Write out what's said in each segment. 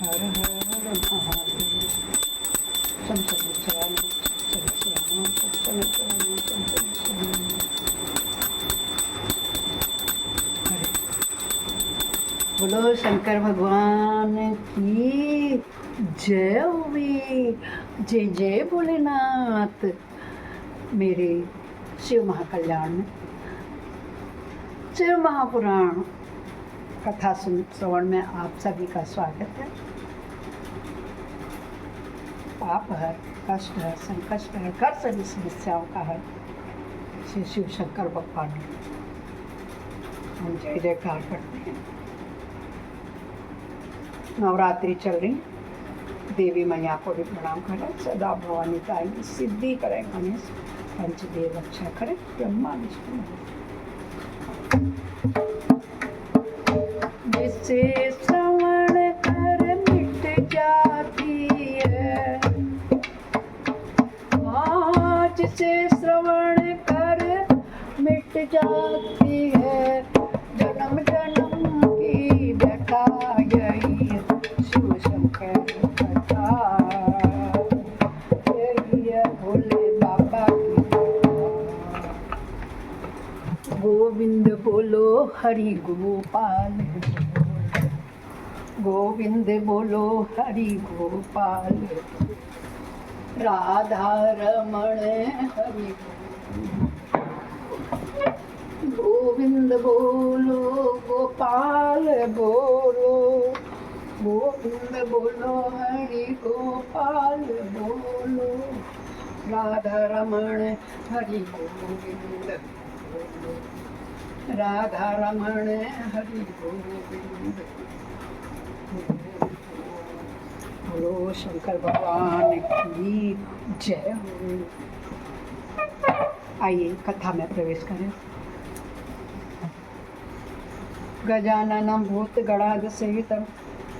हर हर महादेव। संसद चरण चरण संसद चरण संसद हरे बोलो शंकर भगवान की जय हुई। जय जय भोलेनाथ। मेरे शिव महाकल्याण में शिव महापुराण कथा श्रवण में आप सभी का स्वागत है। पाप है, कष्ट है, संकष्ट है, कर सभी समस्याओं का है श्री शिव शंकर भगवान हम जय जयकार करते हैं। नवरात्रि चल रही, देवी मैया को भी प्रणाम करें, सदा भवानी ताई सिद्धि करें, गणेश पंचदेव रक्षा करें, ब्रह्मा विष्णु जिससे श्रवण कर मिट जाती है, हाँ जिसे श्रवण कर मिट जाती है, जन्म जन्म की व्यथा यही है शिव शंकर कथा, यही है भोले बाबा की। गोविंद बोलो हरि गोपाल, गोविंद बोलो हरि गोपाल, राधा रमण हरि गोविंद बोलो गोपाल बोलो, गोविंद बोलो हरि गोपाल बोलो, राधा रमण हरि गोविंद बोलो, राधा रमण हरि गोविंद बोलो शंकर भगवान की जय हो। आइए कथा में प्रवेश करें। गजाननं भूतगणाध सहितं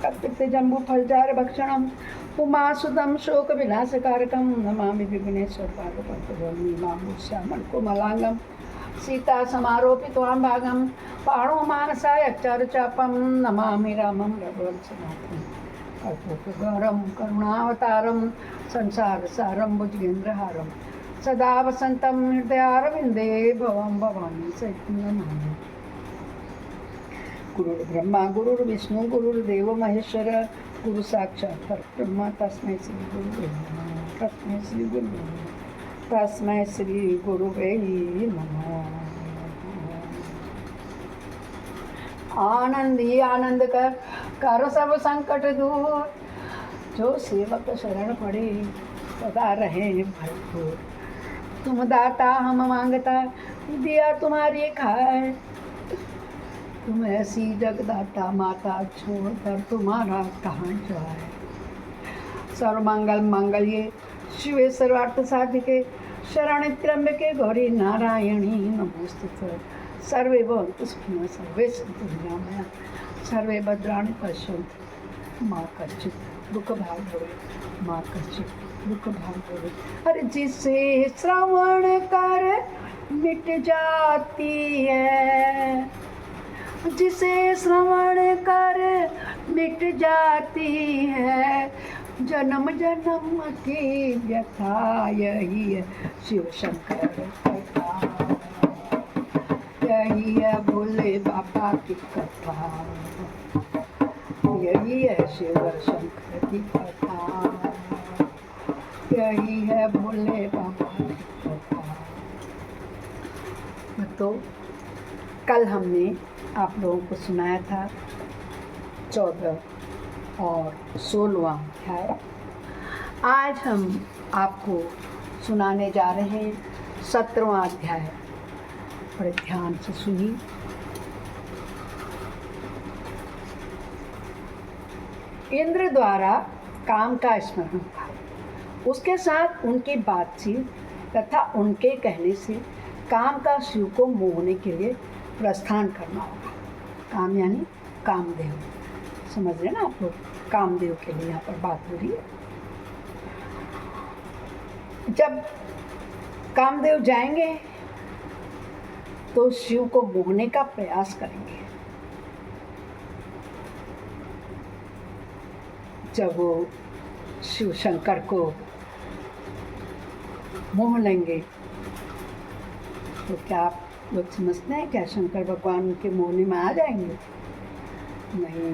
कपितजम्बूफलचार भक्षणं उमासुतं शोकविनाशकारकं नमामि विघ्नेश्वर पादपद्मं मामुष्यामं कोमलांगं सीता समारोपित्वां भागं पाणो मानसाय चारुचापं नमामि रामं रघुवंशनाथं कल्पवृक्षगौरं करुणावतारं संसारसारं भुजगेन्द्रहारं सदा वसन्तं हृदयारविन्दे भवं भवानी सहितं नमामि। गुरुर्ब्रह्मा गुरुर्विष्णु गुरुर्देवो महेश्वर गुरु साक्षात् परब्रह्म तस्मै श्री गुरुवे नमः, तस्मै श्री गुरुवे नमः, तस्मै श्री गुरुवे नमः। आनंद ही आनंद कर सब संकट दूर, जो सेवक शरण पड़े सदा रहे भरपूर। तुम दाता हम मांगता, दिया तुम्हारी खाए, तुम ऐसी जगदाता माता छोड़कर तुम्हारा कहाँ जाए। सर्वमंगल मंगल्ये शिवे सर्वार्थ साधिके शरण्ये त्र्यंबके गौरी नारायणी नमोस्तुते। सर्वे भवन्तु सुखिनः सर्वे सन्तु निरामया सर्वे भद्राणि पश्यन्तु मा कश्चित् दुःखभाग् भवेत्, मा कश्चित् दुःखभाग् भवेत्। अरे जिसे श्रवण कर मिट जाती है, जिसे श्रवण कर मिट जाती है, जन्म जन्म की व्यथा यही है शिव शंकर कथा, यही है भोले बाबा की कथा, यही है शिव शंकर की कथा, यही है भोले बाबा की कथा। तो कल हमने आप लोगों को सुनाया था 14 और 16वां अध्याय। आज हम आपको सुनाने जा रहे हैं 17वां अध्याय। बड़े ध्यान से सुनिए। इंद्र द्वारा काम का स्मरण था, उसके साथ उनकी बातचीत तथा उनके कहने से काम का शिव को मोहने के लिए प्रस्थान करना होगा। काम यानी कामदेव, समझ रहे ना आप लोग, कामदेव के लिए यहाँ पर बात हो रही है। जब कामदेव जाएंगे तो शिव को मोहने का प्रयास करेंगे। जब वो शिव शंकर को मोह लेंगे तो क्या आप लोग समझते हैं क्या शंकर भगवान उनके मोहने में आ जाएंगे? नहीं।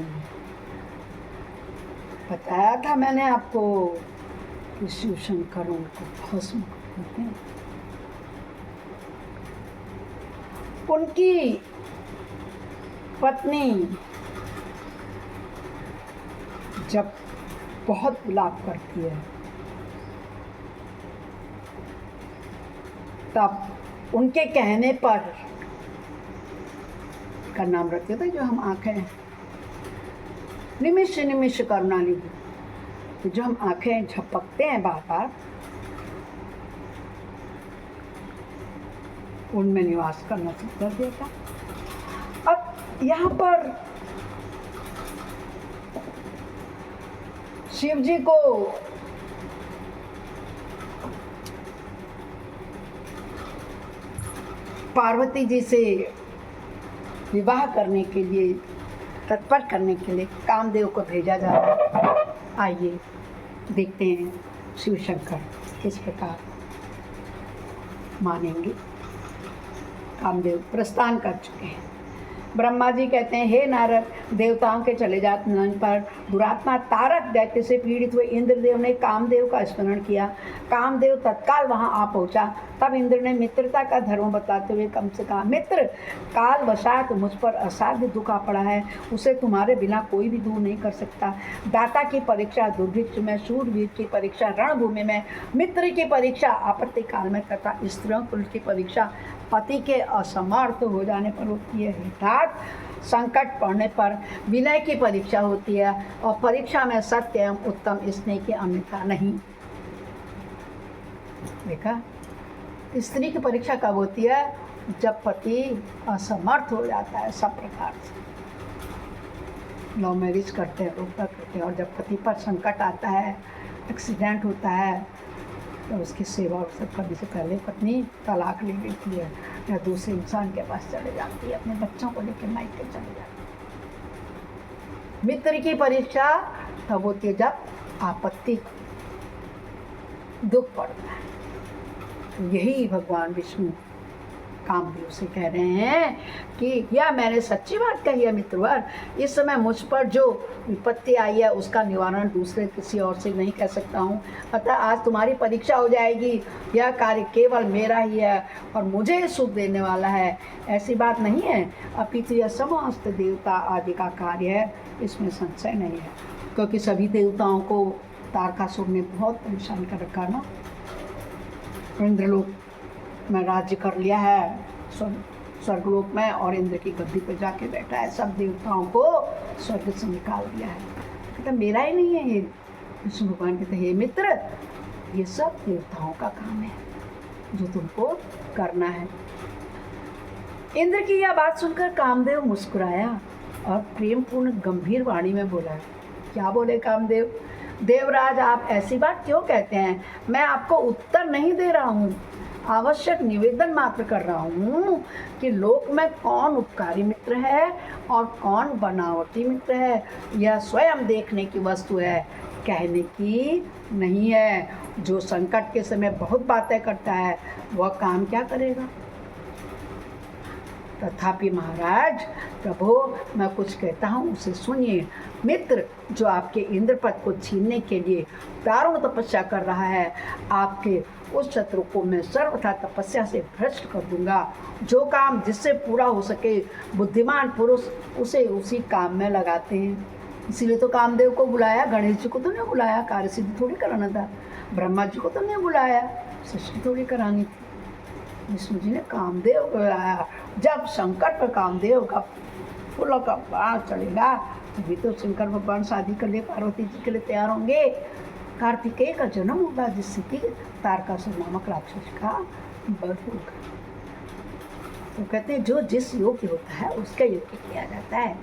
बताया था मैंने आपको कि शिव शंकर उनको भस्म करते हैं। उनकी पत्नी जब बहुत विलाप करती है तब उनके कहने पर का नाम रखते थे, जो हम आंखें निमिष निमिष करुणा निधि, तो जो हम आंखें झपकते हैं बार बार, उनमें निवास करना शुरू कर देता। अब यहाँ पर शिव जी को पार्वती जी से विवाह करने के लिए, तत्पर करने के लिए कामदेव को भेजा जाता है। आइए देखते हैं शिव शंकर किस प्रकार मानेंगे। कामदेव प्रस्थान कर चुके हैं। ब्रह्मा जी कहते हैं, हे नारद, देवताओं के चले जाने पर दुरात्मा तारक दैत्य से पीड़ित हुए इंद्रदेव ने कामदेव का स्मरण किया। कामदेव तत्काल वहां आ पहुंचा। तब इंद्र ने मित्रता का धर्म बताते हुए कम से कहा, मित्र, काल वशात मुझ पर असाध्य दुख आ पड़ा है, उसे तुम्हारे बिना कोई भी दूर नहीं कर सकता। दाता की परीक्षा दुर्भिक्ष में, शूरवीर की परीक्षा रणभूमि में, मित्र की परीक्षा आपत्ति काल में तथा स्त्रियों कुल की परीक्षा पति के असमर्थ हो जाने पर होती है। अर्थात संकट पड़ने पर विनय की परीक्षा होती है और परीक्षा में सत्य एवं उत्तम स्नेह की अन्यथा नहीं। देखा, स्त्री की परीक्षा कब होती है? जब पति असमर्थ हो जाता है सब प्रकार से। लव मैरिज करते हैं, रोकता करते हैं, और जब पति पर संकट आता है, एक्सीडेंट होता है, तो उसकी सेवा सब करने से पहले पत्नी तलाक ले लेती है या दूसरे इंसान के पास चले जाती है, अपने बच्चों को लेकर मायके चले जाती है। मित्र की परीक्षा तब होती है जब आपत्ति दुख पड़ता है। तो यही भगवान विष्णु कामदेव से कह रहे हैं कि यह मैंने सच्ची बात कही है मित्रवर, इस समय मुझ पर जो विपत्ति आई है उसका निवारण दूसरे किसी और से नहीं कर सकता हूँ। अतः आज तुम्हारी परीक्षा हो जाएगी। यह कार्य केवल मेरा ही है और मुझे सुख देने वाला है, ऐसी बात नहीं है, अपितु यह समस्त देवता आदि का कार्य है, इसमें संशय नहीं है। क्योंकि सभी देवताओं को तारकासुर ने बहुत परेशान कर रखा ना। इंद्रलोक में राज्य कर लिया है, स्वर्गलोक में, और इंद्र की गद्दी पर जाके बैठा है, सब देवताओं को स्वर्ग से निकाल दिया है। कहता मेरा ही नहीं है ये। विष्णु भगवान कहते हे मित्र, ये सब देवताओं का काम है जो तुमको करना है। इंद्र की यह बात सुनकर कामदेव मुस्कुराया और प्रेमपूर्ण गंभीर वाणी में बोला। क्या बोले कामदेव? देवराज, आप ऐसी बात क्यों कहते हैं? मैं आपको उत्तर नहीं दे रहा हूँ, आवश्यक निवेदन मात्र कर रहा हूँ कि लोक में कौन उपकारी मित्र है और कौन बनावटी मित्र है, यह स्वयं देखने की वस्तु है, कहने की नहीं है। जो संकट के समय बहुत बातें करता है वह काम क्या करेगा? तथापि महाराज, प्रभु, मैं कुछ कहता हूँ उसे सुनिए। मित्र जो आपके इंद्रपद को छीनने के लिए दारुण तपस्या कर रहा है, आपके उस शत्रु को मैं सर्वथा तपस्या से भ्रष्ट कर दूंगा। जो काम जिससे पूरा हो सके बुद्धिमान पुरुष उसे उसी काम में लगाते हैं। इसीलिए तो कामदेव को बुलाया, गणेश जी को तो नहीं बुलाया, कार्य सिद्धि थोड़ी कराना था। ब्रह्मा जी को तो नहीं बुलाया, सृष्टि थोड़ी करानी थी। विष्णु जी ने कामदेव को बुलाया। जब संकट पर कामदेव का फूलों का बाण चलेगा तभी तो शंकर भगवान शादी कर लिए पार्वती जी के लिए तैयार होंगे। कार्तिकेय का जन्म होगा जिससे कि तारकासुर नामक राक्षस का वध होगा। तो कहते हैं जो जिस योग्य होता है उसका योग्य किया जाता है।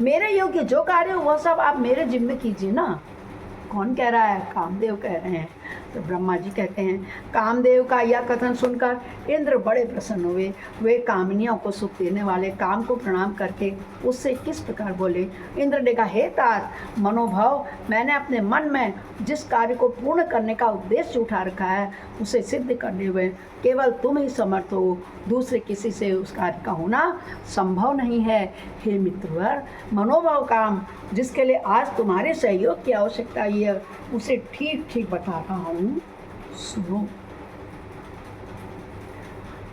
मेरे योग्य जो कार्य हो वह सब आप मेरे जिम्मे कीजिए ना। कौन कह रहा है? कामदेव कह रहे हैं। तो ब्रह्मा जी कहते हैं, कामदेव का यह कथन सुनकर इंद्र बड़े प्रसन्न हुए। वे कामनियों को सुख देने वाले काम को प्रणाम करके उससे किस प्रकार बोले। इंद्र ने कहा, हे तात मनोभाव, मैंने अपने मन में जिस कार्य को पूर्ण करने का उद्देश्य उठा रखा है उसे सिद्ध करने हुए केवल तुम ही समर्थ हो, दूसरे किसी से उस कार्य का होना संभव नहीं है। हे मित्रवर, मनोभाव काम जिसके लिए आज तुम्हारे सहयोग की आवश्यकता है उसे ठीक ठीक बता रहा हूँ, सुनो।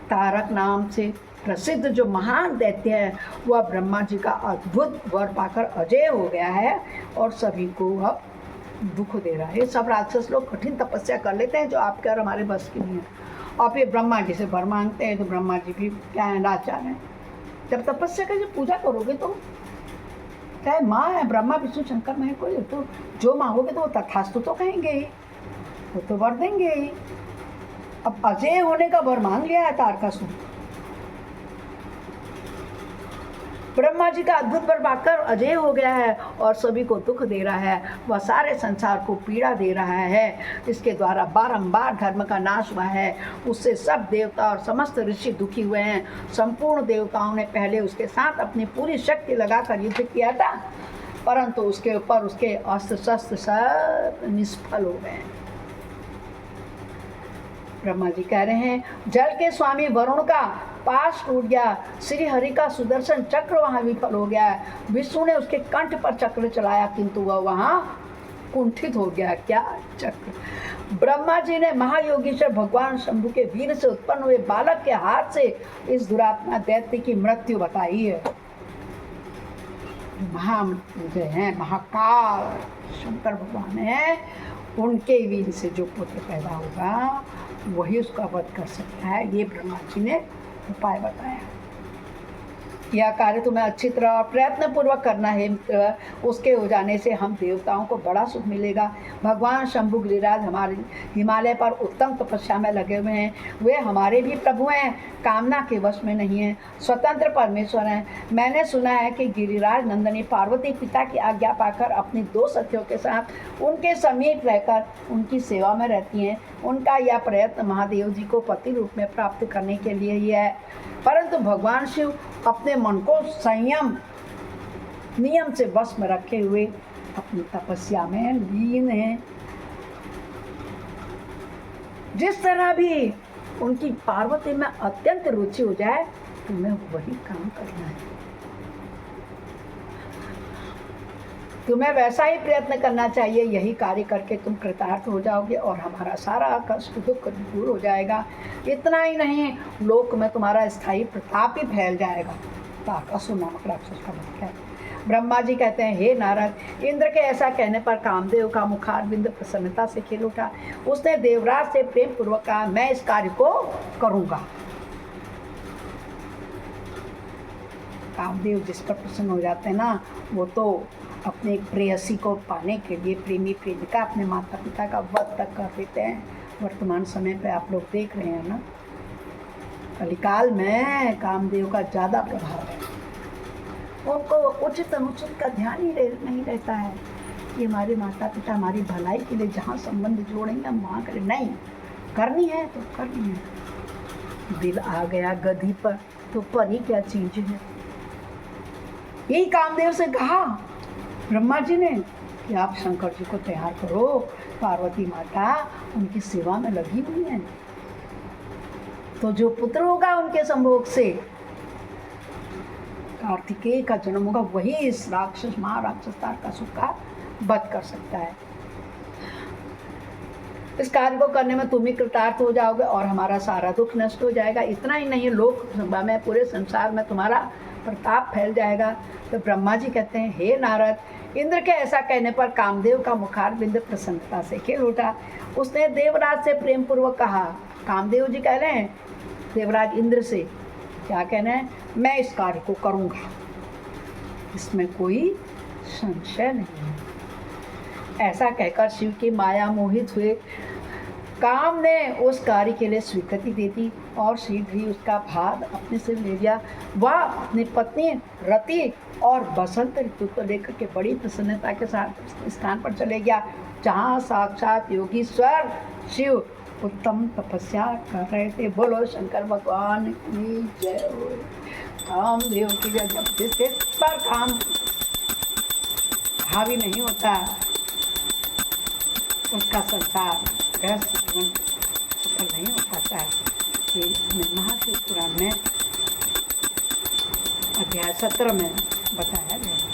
तारक नाम से प्रसिद्ध जो महान दैत्य है वह ब्रह्मा जी का अद्भुत वर पाकर अजय हो गया है और सभी को अब दुख दे रहा है। ये सब राक्षस लोग कठिन तपस्या कर लेते हैं जो आपके और हमारे बस की नहीं है, और फिर ब्रह्मा जी से वर मांगते हैं तो ब्रह्मा जी भी क्या है, लाचार हैं। जब तपस्या करके पूजा करोगे तो चाहे माँ है, ब्रह्मा विष्णु शंकर में है कोई, तो जो मांगोगे तो वो तथास्तु तो कहेंगे ही, वो तो वर देंगे ही। अब अजय होने का वर मांग लिया है तारकासुर। ब्रह्मा जी का अद्भुत वर पाकर अजय हो गया है और सभी को दुख दे रहा है, वह सारे संसार को पीड़ा दे रहा है। इसके द्वारा बारंबार धर्म का नाश हुआ है, उससे सब देवता और समस्त ऋषि दुखी हुए हैं। संपूर्ण देवताओं ने पहले उसके साथ अपनी पूरी शक्ति लगाकर युद्ध किया था, परंतु उसके ऊपर उसके अस्त्र शस्त्र सब निष्फल हो गए। ब्रह्मा जी कह रहे हैं, जल के स्वामी वरुण का पाश टूट गया, श्री हरि का सुदर्शन चक्र वहां विफल हो गया। विष्णु ने उसके कंठ पर चक्र चलाया किंतु वह वहां कुंठित हो गया। क्या चक्र? ब्रह्मा जी ने महायोगीश्वर भगवान शंभु के वीर से उत्पन्न हुए बालक के हाथ से इस दुरात्मा दैत्य की मृत्यु बताई है। महामृत्युंजय हैं, महाकाल शंकर भगवान है, उनके वीर से जो पुत्र पैदा होगा वही उसका वध कर सकता है। ये ब्रह्मा जी ने उपाय बताया। यह कार्य तुम्हें अच्छी तरह और प्रयत्न पूर्वक करना है मित्र, उसके हो जाने से हम देवताओं को बड़ा सुख मिलेगा। भगवान शंभु गिरिराज हमारे हिमालय पर उत्तम तपस्या में लगे हुए हैं, वे हमारे भी प्रभु हैं, कामना के वश में नहीं हैं, स्वतंत्र परमेश्वर हैं। मैंने सुना है कि गिरिराज नंदनी पार्वती पिता की आज्ञा पाकर अपनी 2 सखियों के साथ उनके समीप रहकर उनकी सेवा में रहती हैं। उनका यह प्रयत्न महादेव जी को पति रूप में प्राप्त करने के लिए ही है, परंतु भगवान शिव अपने मन को संयम नियम से वश में रखे हुए अपनी तपस्या में लीन हैं। जिस तरह भी उनकी पार्वती में अत्यंत रुचि हो जाए तुम्हें वही काम करना है। तुम्हें वैसा ही प्रयत्न करना चाहिए, यही कार्य करके तुम कृतार्थ हो जाओगे और हमारा सारा कष्ट दुख दूर हो जाएगा। इतना ही नहीं, लोक में तुम्हारा स्थायी प्रताप ही फैल जाएगा। तारकासुर नामक राक्षस का वध किया। ब्रह्मा जी कहते हैं, हे नारद, इंद्र के ऐसा कहने पर कामदेव का मुखारविंद प्रसन्नता से खिल उठा। उसने देवराज से प्रेम पूर्वक कहा, मैं इस कार्य को करूँगा। कामदेव जिस पर प्रसन्न हो जाते हैं ना, वो तो अपने प्रेयसी को पाने के लिए प्रेमी प्रेमिका अपने माता पिता का वध तक कर देते हैं। वर्तमान समय पे आप लोग देख रहे हैं ना, कलिकाल में कामदेव का ज़्यादा प्रभाव है। उनको उचित अनुचित का ध्यान ही नहीं रहता है कि हमारे माता पिता हमारी भलाई के लिए जहाँ संबंध जोड़ेंगे हम वहाँ करें। नहीं, करनी है तो करनी है। दिल आ गया गधी पर तो परी क्या चीज है। यही कामदेव से कहा ब्रह्मा जी ने कि आप शंकर जी को तैयार करो, पार्वती माता उनकी सेवा में लगी हुई है, तो जो पुत्र होगा उनके संभोग से कार्तिकेय का जन्म होगा, वही इस राक्षस महाराक्षस तारकासुर का वध कर सकता है। इस कार्य को करने में तुम ही कृतार्थ हो जाओगे और हमारा सारा दुख नष्ट हो जाएगा। इतना ही नहीं, लोक में पूरे संसार में तुम्हारा प्रताप फैल जाएगा। तो ब्रह्मा जी कहते हैं, हे नारद, इंद्र के ऐसा कहने पर कामदेव का मुखारविंद प्रसन्नता से खिल उठा। उसने देवराज से प्रेम पूर्वक कहा, कामदेव जी कह रहे हैं देवराज इंद्र से, क्या कहना है, मैं इस कार्य को करूँगा, इसमें कोई संशय नहीं है। ऐसा कहकर शिव की माया मोहित हुए काम ने उस कार्य के लिए स्वीकृति दे दी और शीघ्र ही उसका भार अपने से ले लिया। वह अपनी पत्नी रति और बसंत ऋतु को लेकर के बड़ी प्रसन्नता के साथ स्थान पर चले गया। जहाँ साक्षात योगीश्वर शिव उत्तम तपस्या कर रहे थे। बोलो शंकर भगवान की जय हो। कामदेव की जय। जब जिसके पर काम हावी नहीं होता उसका संसार गृहस्थ जीवन सफल नहीं हो पाता है। ये महाशिव पुराण में अध्याय 17 में बताया गया है।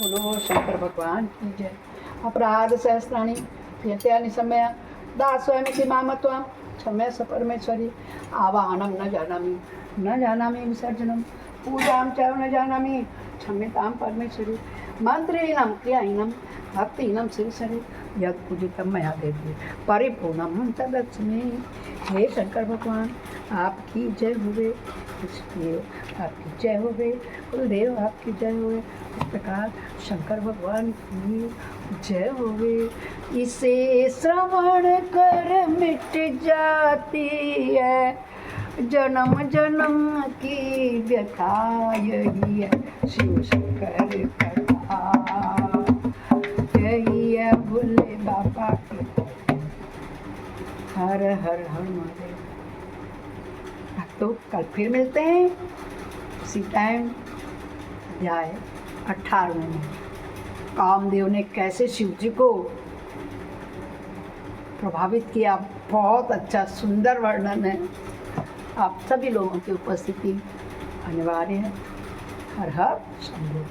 बोलो शंकर भगवान की जय। अपराध सहस्राणि यत्यानि समय दास्वयमिति मामत्वं क्षम्य स परमेश्वरी। आवाहनं न जानामि विसर्जनं पूजां च न जानामि क्षम्यतां परमेश्वरी। मंत्रहीनं क्रियाहीनं भक्तिहीनं शिवसरे यत् पूजितं मया देवी परिपूर्णं तदस्मि। हे शंकर भगवान आपकी जय हुए, इसलिए आपकी जय हुए, कुलदेव आपकी जय हुए, इस प्रकार शंकर भगवान की जय हुए। इसे श्रवण कर मिट जाती है जन्म जन्म की व्यथा, यही है शिव शंकर कथा, यही है भोले बाबा की। हर हर हर महादेव। तो कल फिर मिलते हैं इसी टाइम अध्याय 18 में। कामदेव ने कैसे शिव जी को प्रभावित किया, बहुत अच्छा सुंदर वर्णन है। आप सभी लोगों की उपस्थिति अनिवार्य है। हर हर शंभू।